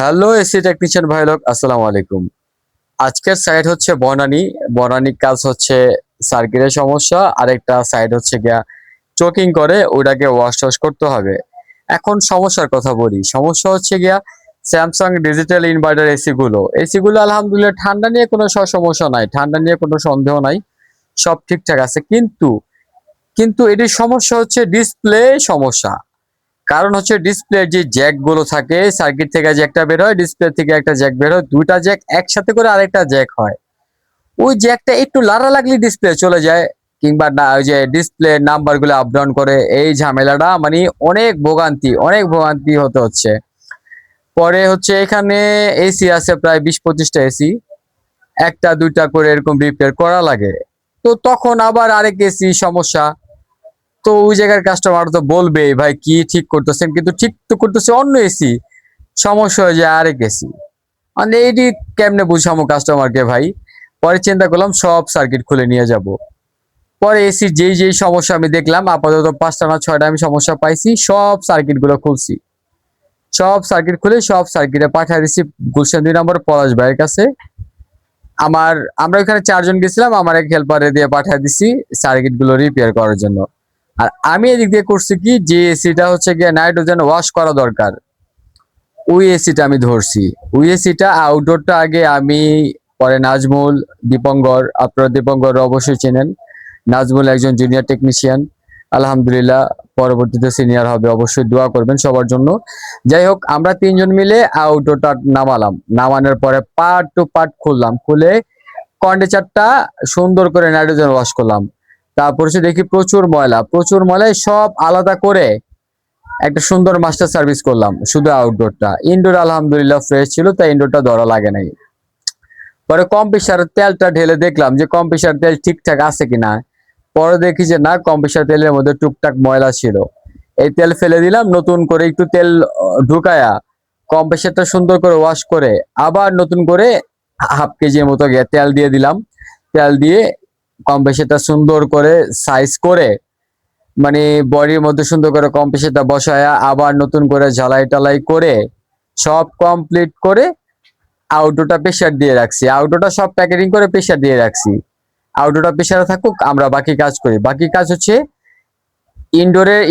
Hello AC technician ভাই লোক, আসসালামু আলাইকুম। আজকের সাইড হচ্ছে বনানী। বনানী কাজ হচ্ছে সার্কিটের সমস্যা, আরেকটা সাইড হচ্ছে গিয়া চোকিং করে ওটাকে ওয়াশ টশ করতে হবে। এখন সমস্যার কথা বলি, সমস্যা হচ্ছে গিয়া স্যামসাং ডিজিটাল ইনভার্টার এসি গুলো আলহামদুলিল্লাহ ঠান্ডা নিয়ে কোনো সমস্যা নাই, ঠান্ডা নিয়ে কোনো সন্দেহ নাই, সব ঠিকঠাক আছে। কিন্তু কিন্তু এটির সমস্যা হচ্ছে ডিসপ্লে সমস্যা। কারণ হচ্ছে ডিসপ্লের যে জ্যাক গুলো থাকে, সার্কিট থেকে যে একটা বের হয়, ডিসপ্লে থেকে একটা জ্যাক বের হয়, দুইটা জ্যাক একসাথে করে আরেকটা জ্যাক হয়। ওই জ্যাকটা একটু লাড়া লাগলে ডিসপ্লে চলে যায়, কিংবা না ওই যে ডিসপ্লে নাম্বার গুলো আপ ডাউন করে, এই ঝামেলাটা মানে অনেক ভোগান্তি হতে হচ্ছে। পরে হচ্ছে এখানে এসি আছে প্রায় 20-25টা এসি, একটা দুইটা করে এরকম রিপেয়ার করা লাগে। তো তখন আবার আরেক এসি সমস্যা। তো ওই জায়গার কাস্টমার তো বলবে ভাই কি ঠিক করতেছেন, কিন্তু ঠিক তো করতেছে অন্য এসি, সমস্যা হয়ে যায় আরেক এসি। মানে এইটি কেমনে বুঝামো কাস্টমারকে ভাই? পরে চিন্তা করলাম সব সার্কিট খুলে নিয়ে যাব। পরে এসি যেই সমস্যা আমি দেখলাম, আপাতত 5টা না 6টা আমি সমস্যা পাইছি, সব সার্কিট গুলো খুলছি। সব সার্কিট খুলে সব সার্কিটে পাঠিয়ে দিচ্ছি গুলশান 2 নম্বর পলাশ ভাইয়ের কাছে। আমার আমরা ওখানে 4 জন গেছিলাম, আমার এক হেল্পারে দিয়ে পাঠিয়ে দিছি সার্কিট গুলো রিপেয়ার করার জন্য। আর আমি এদিক দিয়ে করছি কি, যে এসিটা হচ্ছে গিয়ে নাইট্রোজেন ওয়াশ করা দরকার, ওই এসিটা আমি ধরছি। ওই এসিটা আউটডোরটা আগে আমি, পরে নাজমুল, দীপঙ্কর, আপনারা দীপঙ্কর অবশ্যই চেনেন। নাজমুল একজন জুনিয়র টেকনিশিয়ান, আলহামদুলিল্লাহ পরবর্তীতে সিনিয়র হবে, অবশ্যই দোয়া করবেন সবার জন্য। যাই হোক, আমরা 3 জন মিলে আউটডোরটা নামালাম। নামানোর পরে পার্ট টু পার্ট খুললাম, খুলে কন্ডেন্সারটা সুন্দর করে নাইট্রোজেন ওয়াশ করলাম। তারপর সে দেখি প্রচুর ময়লায় সব আলাদা করে একটা সুন্দর মাস্টার সার্ভিস করলাম। শুধু আউটডোরটা, ইনডোর আলহামদুলিল্লাহ ফ্রেশ ছিল, তাই ইনডোরটা ধরা লাগে নাই। পরে কম্প্রেসার তেলটা ঢেলে দেখলাম যে কম্প্রেসার তেল ঠিকঠাক আছে কিনা। পরে দেখি যে না, কম্প্রেসার তেলের মধ্যে টুকটাক ময়লা ছিল। এই তেল ফেলে দিলাম, নতুন করে একটু তেল ঢুকায়া কম্প্রেসারটা সুন্দর করে ওয়াশ করে আবার নতুন করে হাফ কেজির মতো তেল দিয়ে দিলাম। তেল দিয়ে কম্প্রেসারটা সুন্দর করে সাইজ করে, মানে বডির মধ্যে সুন্দর করে কম্প্রেসারটা বসায়া আবার নতুন করে ঝালাই টালাই করে সব কমপ্লিট করে আউটডোরটা প্রেসার দিয়ে রাখছি। আউটডোরটা সব প্যাকেটিং করে প্রেসার দিয়ে রাখছি। আউটডোরটা প্রেসারে থাকুক, আমরা বাকি কাজ করি। বাকি কাজ হচ্ছে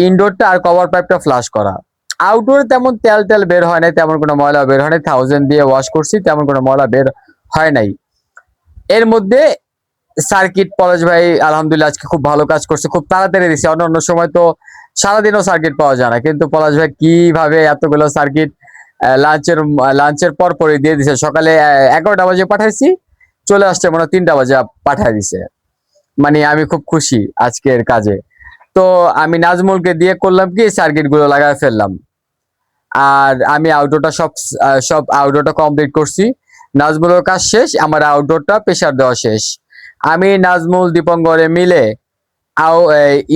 ইনডোরটা আর কভার পাইপটা ফ্লাশ করা। আউটডোরে তেমন তেল তেল বের হয় নাই, তেমন কোনো ময়লা বের হয় নাই, 1000 দিয়ে ওয়াশ করছি, তেমন কোনো ময়লা বের হয় নাই। এর মধ্যে সার্কিট পলাশ ভাই আলহামদুলিল্লাহ আজকে খুব ভালো কাজ করছে, খুব তাড়াতাড়ি দিছে। অন্য সময় তো সারাদিনও সার্কিট পাওয়া যায় না, কিন্তু পলাশ ভাই কিভাবে এতগুলো সার্কিট লাঞ্চের পর পরই দিয়ে দিছে। সকালে 11টা বাজে পাঠাইছি, চলে আসছে মনে হয় 3টা বাজে পাঠাই দিছে। মানে আমি খুব খুশি আজকের কাজে। তো আমি নাজমুলকে দিয়ে করলাম কি, সার্কিট গুলো লাগাই ফেললাম। আর আমি আউটডোরটা সব আউটডোরটা কমপ্লিট করছি। নাজমুলের কাজ শেষ, আমার আউটডোরটা প্রেসার দেওয়া শেষ। আমি নাজমুল দীপঙ্করে মিলে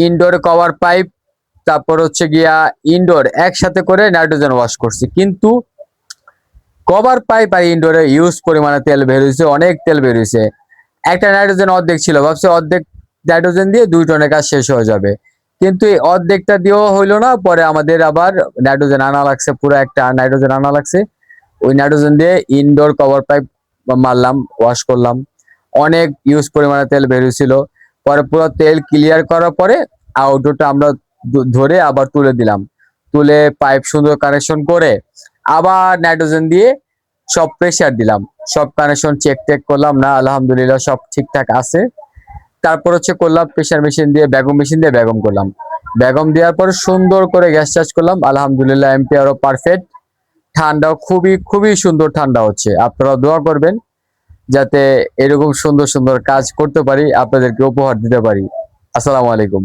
ইনডোর কভার পাইপ, তারপর হচ্ছে গিয়া ইনডোর একসাথে করে নাইট্রোজেন ওয়াশ করছি। কিন্তু কভার পাইপ আর ইনডোরে ইউজ পরিমাণে তেল বের হয়েছে, অনেক তেল বের হয়েছে। একটা নাইট্রোজেন অর্ধেক ছিল, ভাবছি অর্ধেক নাইট্রোজেন দিয়ে 2 টনের কাজ শেষ হয়ে যাবে, কিন্তু এই অর্ধেকটা দিয়েও হইলো না। পরে আমাদের আবার নাইট্রোজেন আনা লাগছে, পুরো একটা নাইট্রোজেন আনা লাগছে। ওই নাইট্রোজেন দিয়ে ইনডোর কভার পাইপ মারলাম, ওয়াশ করলাম। অনেক ইউজ পরিমাণে তেল বের হয়েছিল। পরে পুরো তেল ক্লিয়ার করার পরে আউটডোরটা আমরা ধরে আবার তুলে দিলাম। তুলে পাইপ সুন্দর কানেকশন করে আবার নাইট্রোজেন দিয়ে সব প্রেসার দিলাম। সব কানেকশন চেক টেক করলাম, না আলহামদুলিল্লাহ সব ঠিকঠাক আছে। তারপর হচ্ছে করলাম প্রেসার মেশিন দিয়ে, বেগম মেশিন দিয়ে বেগম করলাম। বেগম দেওয়ার পর সুন্দর করে গ্যাস চার্জ করলাম, আলহামদুলিল্লাহ এম্পিয়ারও পারফেক্ট। ঠান্ডাও খুবই খুবই সুন্দর ঠান্ডা হচ্ছে। আপনারা দোয়া করবেন যাতে এরকম সুন্দর সুন্দর কাজ করতে পারি, আপনাদেরকে উপহার দিতে পারি। আসসালামু আলাইকুম।